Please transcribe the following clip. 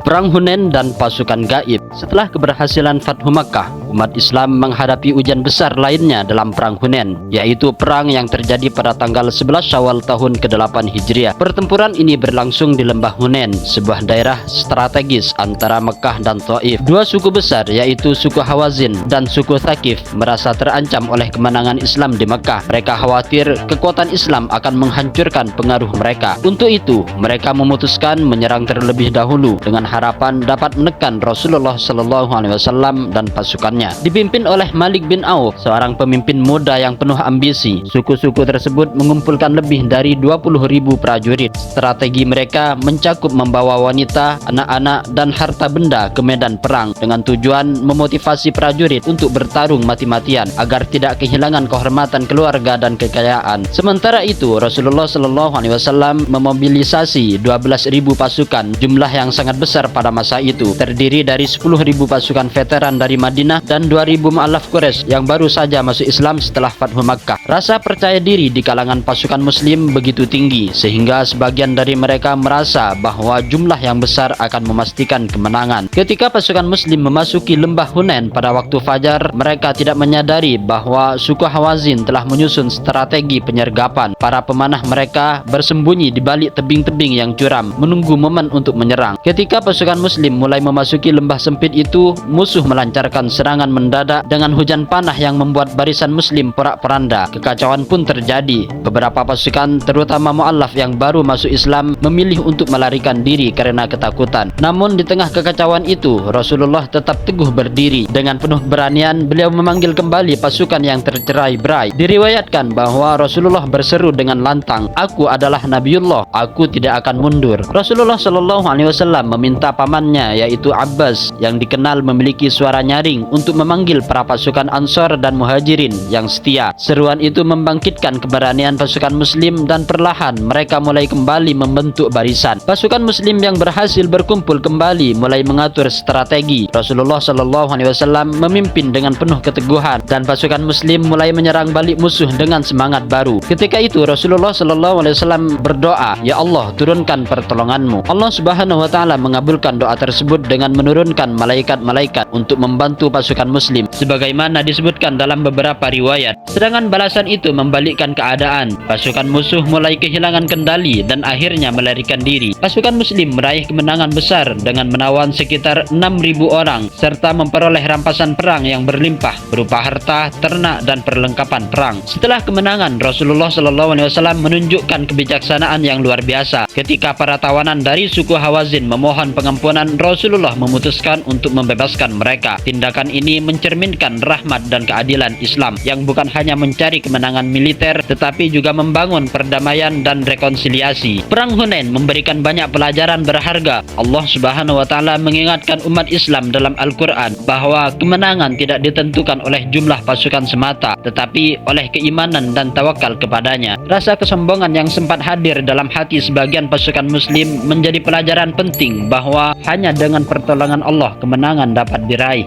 Perang Hunain dan pasukan gaib. Setelah keberhasilan Fathu Makkah, umat Islam menghadapi ujian besar lainnya dalam Perang Hunain, yaitu perang yang terjadi pada tanggal 11 Syawal tahun ke-8 Hijriah. Pertempuran ini berlangsung di lembah Hunain, sebuah daerah strategis antara Mekah dan Thaif. Dua suku besar, yaitu suku Hawazin dan suku Thaqif, merasa terancam oleh kemenangan Islam di Mekah. Mereka khawatir kekuatan Islam akan menghancurkan pengaruh mereka. Untuk itu, mereka memutuskan menyerang terlebih dahulu dengan harapan dapat menekan Rasulullah SAW dan pasukannya. Dipimpin oleh Malik bin Auf, seorang pemimpin muda yang penuh ambisi, suku-suku tersebut mengumpulkan lebih dari 20.000 prajurit. Strategi mereka mencakup membawa wanita, anak-anak, dan harta benda ke medan perang dengan tujuan memotivasi prajurit untuk bertarung mati-matian agar tidak kehilangan kehormatan keluarga dan kekayaan. Sementara itu, Rasulullah SAW memobilisasi 12.000 pasukan, jumlah yang sangat besar pada masa itu, terdiri dari 10.000 pasukan veteran dari Madinah dan 2.000 mu'allaf Quraisy yang baru saja masuk Islam setelah Fathu Makkah. Rasa percaya diri di kalangan pasukan muslim begitu tinggi sehingga sebagian dari mereka merasa bahwa jumlah yang besar akan memastikan kemenangan. Ketika pasukan muslim memasuki lembah Hunain pada waktu fajar, mereka tidak menyadari bahwa suku Hawazin telah menyusun strategi penyergapan. Para pemanah mereka bersembunyi di balik tebing-tebing yang curam, menunggu momen untuk menyerang. Ketika pasukan muslim mulai memasuki lembah sempit itu, musuh melancarkan serangan mendadak dengan hujan panah yang membuat barisan muslim porak-poranda. Kekacauan pun terjadi. Beberapa pasukan, terutama mu'allaf yang baru masuk Islam, memilih untuk melarikan diri karena ketakutan. Namun di tengah kekacauan itu, Rasulullah tetap teguh berdiri. Dengan penuh keberanian, beliau memanggil kembali pasukan yang tercerai-berai. Diriwayatkan bahwa Rasulullah berseru dengan lantang, "Aku adalah Nabiullah, aku tidak akan mundur." Rasulullah SAW meminta pamannya, yaitu Abbas, yang dikenal memiliki suara nyaring, untuk memanggil para pasukan Ansor dan Muhajirin yang setia. Seruan itu membangkitkan keberanian pasukan muslim dan perlahan mereka mulai kembali membentuk barisan. Pasukan muslim yang berhasil berkumpul kembali mulai mengatur strategi. Rasulullah SAW memimpin dengan penuh keteguhan dan pasukan muslim mulai menyerang balik musuh dengan semangat baru. Ketika itu Rasulullah SAW berdoa, "Ya Allah, turunkan pertolonganmu." Allah Subhanahu wa Ta'ala mengabulkan doa tersebut dengan menurunkan malaikat-malaikat untuk membantu pasukan muslim, sebagaimana disebutkan dalam beberapa riwayat. Serangan balasan itu membalikkan keadaan. Pasukan musuh mulai kehilangan kendali dan akhirnya melarikan diri. Pasukan muslim meraih kemenangan besar dengan menawan sekitar 6.000 orang serta memperoleh rampasan perang yang berlimpah berupa harta, ternak, dan perlengkapan perang. Setelah kemenangan, Rasulullah SAW menunjukkan kebijaksanaan yang luar biasa. Ketika para tawanan dari suku Hawazin memohon pengampunan, Rasulullah memutuskan untuk membebaskan mereka. Tindakan ini mencerminkan rahmat dan keadilan Islam yang bukan hanya mencari kemenangan militer tetapi juga membangun perdamaian dan rekonsiliasi. Perang Hunain memberikan banyak pelajaran berharga. Allah Subhanahu wa Ta'ala mengingatkan umat Islam dalam Al-Quran bahwa kemenangan tidak ditentukan oleh jumlah pasukan semata tetapi oleh keimanan dan tawakal kepadanya. Rasa kesombongan yang sempat hadir dalam hati sebagian pasukan muslim menjadi pelajaran penting bahwa hanya dengan pertolongan Allah kemenangan dapat diraih.